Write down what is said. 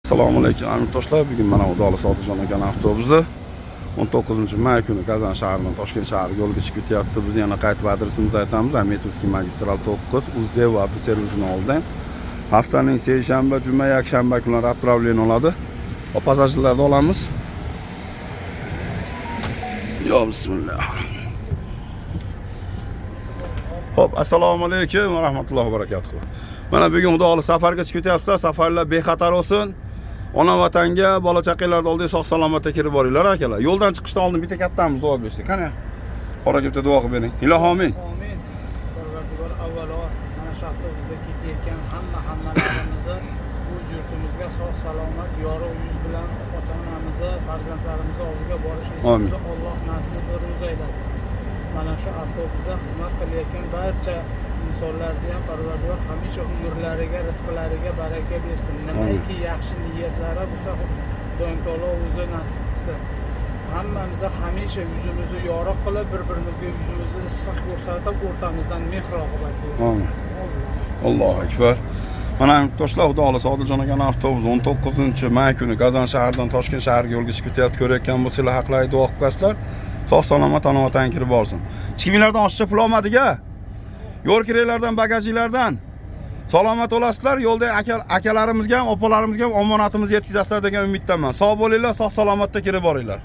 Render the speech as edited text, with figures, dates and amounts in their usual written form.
Assalomu alaykum amirtoshlar. Bugun mana Udoli Sodiqjon aka avtobusi 19-may kuni Qazon shahridan Toshkent shahriga yo'lga chiqib ketyapti. Biz yana qaytib adresimizni aytamiz. Ametovskiy magistral 9 Uzdev avtoservisining oldidan. Haftaning seshanba, juma, yakshanba kunlari отправление oladi. O passajirlarni olamiz. Yo bismillah. Xo'p, assalomu alaykum va rahmatullohi va barakatuh. Mana bugun Udoli safarga chiqib ketyapsizlar. Safarlar bexatar bo'lsin. Ona vatanga, bola chaqalarni oldiga sog'-salomatda kirib boringlar akalar. Yo'ldan chiqishdan oldin bitta kattamiz duo bersak. Qani? Qora bitta duo qilib bering. Ilohi amin. Amin. Parvardigor avvalo mana shu avtobusda ketayotgan hammalarimizni o'z yurtimizga sog' salomat yorug' yuz bilan ota-onamizni, farzandlarimizni oldiga borishimizni Alloh nasib ro'z aylasin. Mana shu avtobusda xizmat qilayotgan barcha insonlarga ham Parvardigor hamisha umrlariga, rizqlariga baraka bersin. Nimaiki yaxshi niyatlari bo'lsa, Xudoy taolo o'zi nasib qilsin. Hammamizni hamisha yuzimizni yorug' qilib, bir-birimizga yuzimizni issiq ko'rsatib, o'rtamizdan mehr-oqibat bersin. Amin. Allohu akbar. Mana toshlar Udoli Sodiqjon aka avtobusi 19-may kuni Qazon shahridan Toshkent shahriga yo'lga chiqib ketyapti. Ko'rayotgan bo'lsanglar haqlari duo qilib qo'yasizlar. Sog'-salomat ona vatan kirib borsin. Chiqimlardan oshcha pul olmadik-a? Yo'l kiraklardan, bagajinglardan salomat bo'lasizlar. Yo'lda akalarimizga ham, opalarimizga ham omonatimizni yetkazasizlar degan umiddaman. Sog' bo'linglar, sog' salomatda kirib boringlar.